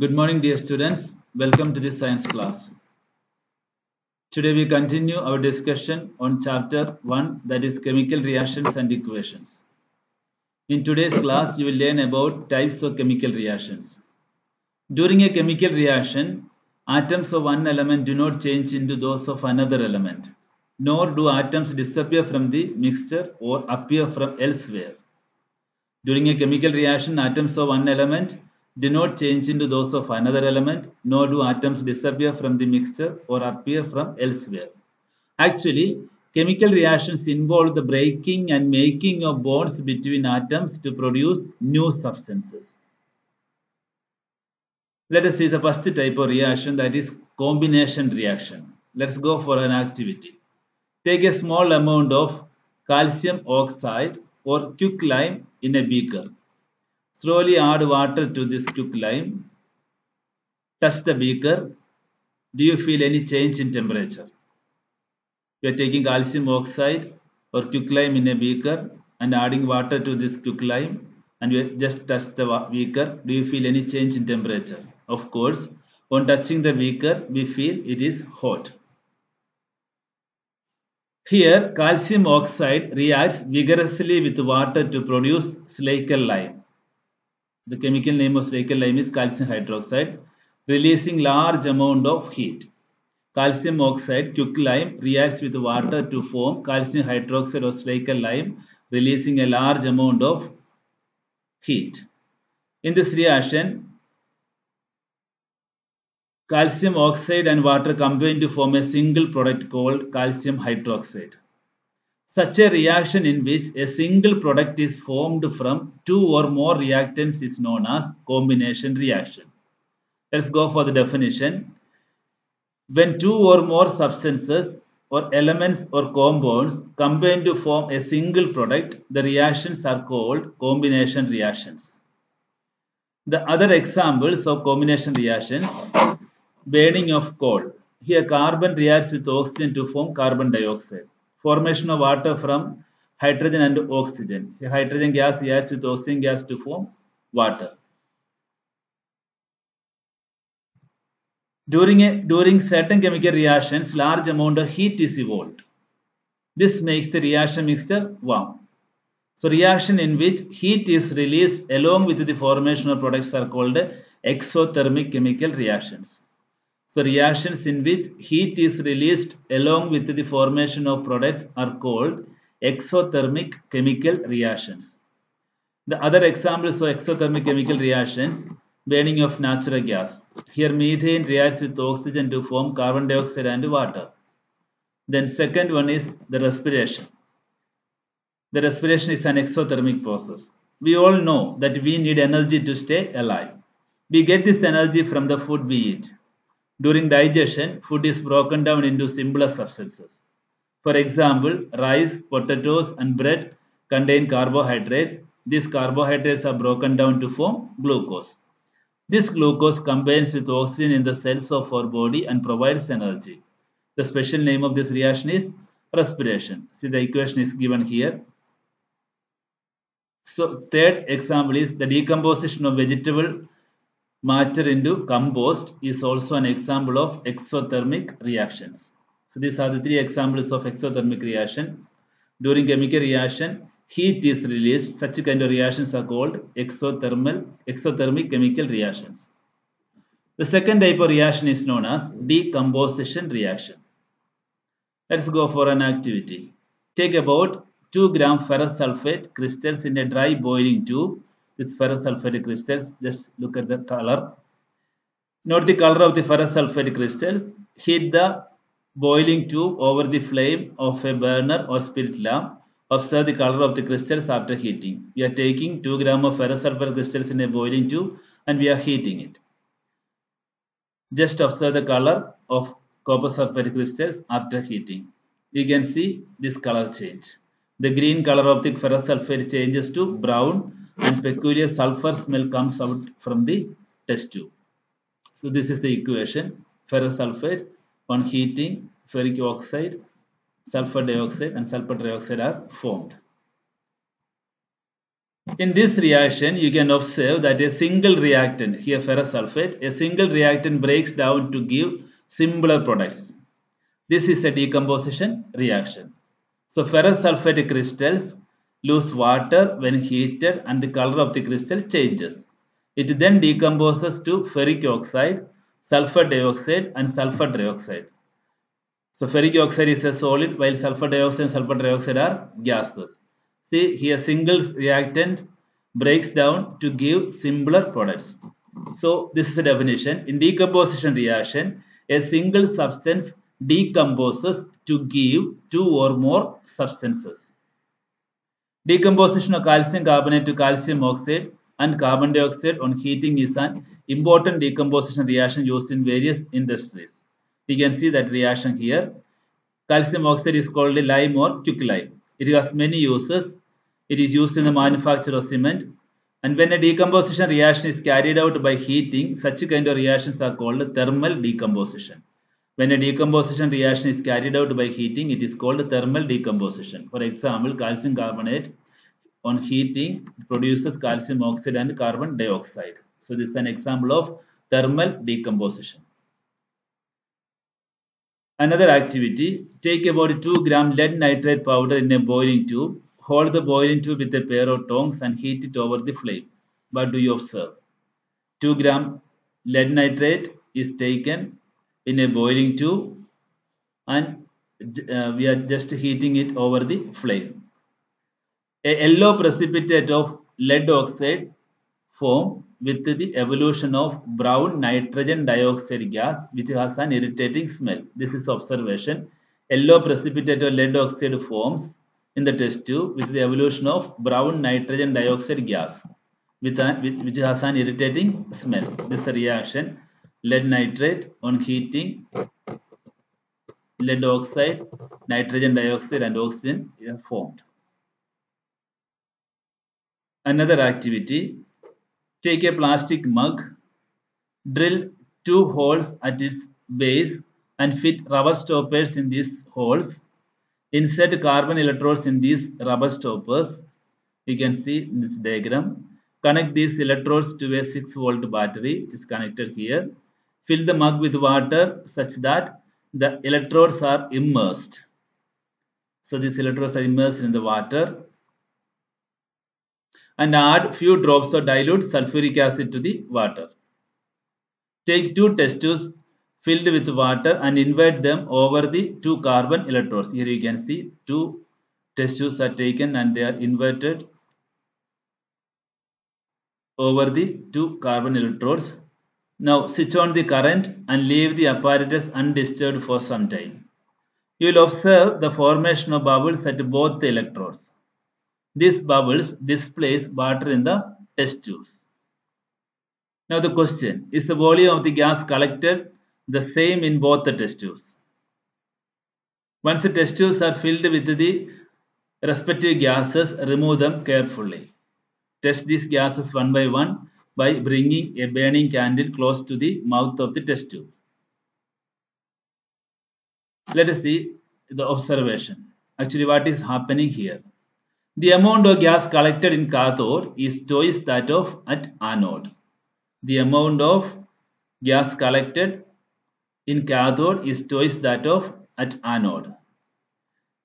Good morning, dear students. Welcome to this science class. Today we continue our discussion on chapter 1, that is chemical reactions and equations. In today's class, you will learn about types of chemical reactions. During a chemical reaction, atoms of one element do not change into those of another element, nor do atoms disappear from the mixture or appear from elsewhere. During a chemical reaction, atoms of one element do not change into those of another element, nor do atoms disappear from the mixture or appear from elsewhere. Actually, chemical reactions involve the breaking and making of bonds between atoms to produce new substances. Let us see the first type of reaction, that is combination reaction. Let's go for an activity. Take a small amount of calcium oxide or quicklime in a beaker. Slowly add water to this quicklime. Touch the beaker. Do you feel any change in temperature? You are taking calcium oxide or quicklime in a beaker and adding water to this quicklime, and you just touch the beaker. Do you feel any change in temperature? Of course, on touching the beaker, we feel it is hot. Here, calcium oxide reacts vigorously with water to produce Slaker lime. The chemical name of Slaker lime is calcium hydroxide, releasing large amount of heat. Calcium oxide, quicklime, reacts with water to form calcium hydroxide or Slaker lime, releasing a large amount of heat. In this reaction, calcium oxide and water combine to form a single product called calcium hydroxide. Such a reaction in which a single product is formed from two or more reactants is known as combination reaction. Let's go for the definition. When two or more substances or elements or compounds combine to form a single product, the reactions are called combination reactions. The other examples of combination reactions: burning of coal. Here carbon reacts with oxygen to form carbon dioxide. Formation of water from hydrogen and oxygen. The hydrogen gas reacts with oxygen gas to form water. During certain chemical reactions, large amount of heat is evolved. This makes the reaction mixture warm. So reaction in which heat is released along with the formation of products are called exothermic chemical reactions. So reactions in which heat is released along with the formation of products are called exothermic chemical reactions. The other examples of exothermic chemical reactions: burning of natural gas. Here methane reacts with oxygen to form carbon dioxide and water. Then second one is the respiration. The respiration is an exothermic process. We all know that we need energy to stay alive. We get this energy from the food we eat. During digestion, food is broken down into simpler substances. For example, rice, potatoes, and bread contain carbohydrates. These carbohydrates are broken down to form glucose. This glucose combines with oxygen in the cells of our body and provides energy. The special name of this reaction is respiration. See, the equation is given here. So, third example is the decomposition of vegetable matter into compost is also an example of exothermic reactions. So these are the three examples of exothermic reaction. During chemical reaction, heat is released. Such kind of reactions are called exothermic chemical reactions. The second type of reaction is known as decomposition reaction. Let's go for an activity. Take about 2 gram ferrous sulfate crystals in a dry boiling tube. This ferrous sulfate crystals, just look at the color. Note the color of the ferrous sulfate crystals. Heat the boiling tube over the flame of a burner or spirit lamp. Observe the color of the crystals after heating. We are taking 2 grams of ferrous sulfate crystals in a boiling tube and we are heating it. Just observe the color of copper sulfate crystals after heating. You can see this color change. The green color of the ferrous sulfate changes to brown and peculiar sulfur smell comes out from the test tube. So this is the equation. Ferrous sulfate on heating, ferric oxide, sulfur dioxide and sulfur dioxide are formed. In this reaction, you can observe that a single reactant, here ferrous sulfate, a single reactant breaks down to give simpler products. This is a decomposition reaction. So ferrous sulfate crystals lose water when heated and the color of the crystal changes. It then decomposes to ferric oxide, sulfur dioxide and sulfur dioxide. So ferric oxide is a solid while sulfur dioxide and sulfur dioxide are gases. See here single reactant breaks down to give simpler products. So this is a definition. In decomposition reaction, a single substance decomposes to give two or more substances. Decomposition of calcium carbonate to calcium oxide and carbon dioxide on heating is an important decomposition reaction used in various industries. We can see that reaction here. Calcium oxide is called lime or quicklime. It has many uses. It is used in the manufacture of cement. And when a decomposition reaction is carried out by heating, such kind of reactions are called thermal decomposition. When a decomposition reaction is carried out by heating, it is called thermal decomposition. For example, calcium carbonate on heating produces calcium oxide and carbon dioxide. So this is an example of thermal decomposition. Another activity, take about 2 gram lead nitrate powder in a boiling tube. Hold the boiling tube with a pair of tongs and heat it over the flame. What do you observe? 2 gram lead nitrate is taken in a boiling tube and we are just heating it over the flame. A yellow precipitate of lead oxide form with the evolution of brown nitrogen dioxide gas which has an irritating smell. This is observation. Yellow precipitate of lead oxide forms in the test tube with the evolution of brown nitrogen dioxide gas which has an irritating smell. This is a reaction. Lead nitrate on heating, lead oxide, nitrogen dioxide and oxygen are formed. Another activity, take a plastic mug, drill 2 holes at its base and fit rubber stoppers in these holes. Insert carbon electrodes in these rubber stoppers. You can see in this diagram. Connect these electrodes to a 6-volt battery. It is connected here. Fill the mug with water such that the electrodes are immersed. So these electrodes are immersed in the water. And add few drops of dilute sulfuric acid to the water. Take 2 test tubes filled with water and invert them over the 2 carbon electrodes. Here you can see 2 test tubes are taken and they are inverted over the 2 carbon electrodes. Now switch on the current and leave the apparatus undisturbed for some time. You will observe the formation of bubbles at both the electrodes. These bubbles displace water in the test tubes. Now the question, is the volume of the gas collected the same in both the test tubes? Once the test tubes are filled with the respective gases, remove them carefully. Test these gases one by bringing a burning candle close to the mouth of the test tube. Let us see the observation. Actually, what is happening here? The amount of gas collected in cathode is twice that of at anode. The amount of gas collected in cathode is twice that of at anode.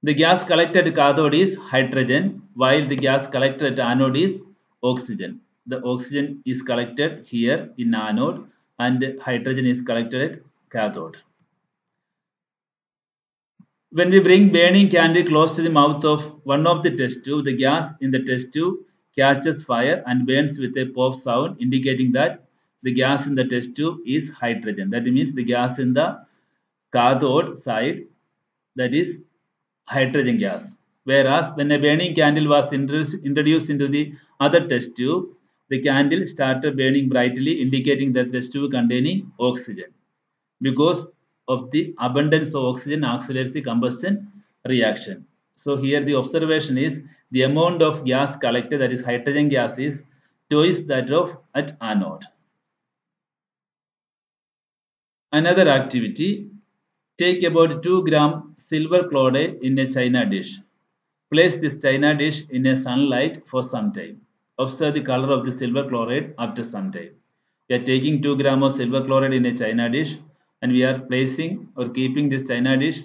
The gas collected at cathode is hydrogen, while the gas collected at anode is oxygen. The oxygen is collected here in anode and hydrogen is collected at cathode. When we bring burning candle close to the mouth of one of the test tube, the gas in the test tube catches fire and burns with a pop sound, indicating that the gas in the test tube is hydrogen. That means the gas in the cathode side, that is hydrogen gas. Whereas when a burning candle was introduced into the other test tube, the candle started burning brightly, indicating that the test tube containing oxygen. Because of the abundance of oxygen accelerates the combustion reaction. So here the observation is the amount of gas collected, that is hydrogen gas, is twice that of at anode. Another activity, take about 2 gram silver chloride in a china dish. Place this china dish in a sunlight for some time. Observe the color of the silver chloride after some time. We are taking 2 grams of silver chloride in a china dish and we are placing or keeping this china dish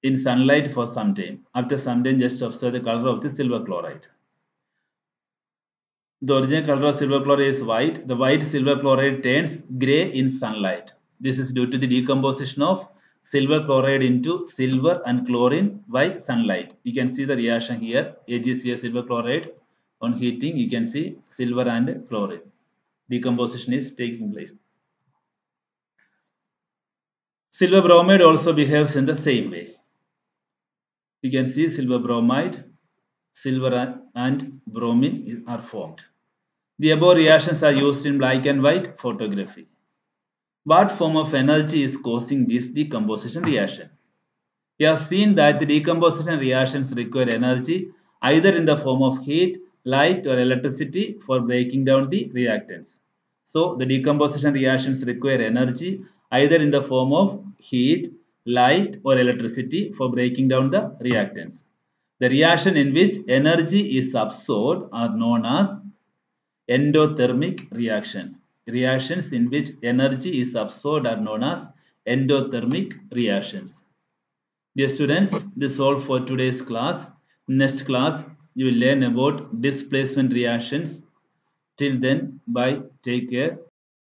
in sunlight for some time. After some time, just observe the color of the silver chloride. The original color of silver chloride is white. The white silver chloride turns gray in sunlight. This is due to the decomposition of silver chloride into silver and chlorine by sunlight. You can see the reaction here. AgCl silver chloride on heating, you can see silver and chlorine. Decomposition is taking place. Silver bromide also behaves in the same way. You can see silver bromide, silver and bromine are formed. The above reactions are used in black and white photography. What form of energy is causing this decomposition reaction? We have seen that the decomposition reactions require energy either in the form of heat, light or electricity for breaking down the reactants. So the decomposition reactions require energy either in the form of heat, light or electricity for breaking down the reactants. The reaction in which energy is absorbed are known as endothermic reactions. Reactions in which energy is absorbed are known as endothermic reactions. Dear students, this is all for today's class. Next class, you will learn about displacement reactions. Till then, bye. Take care.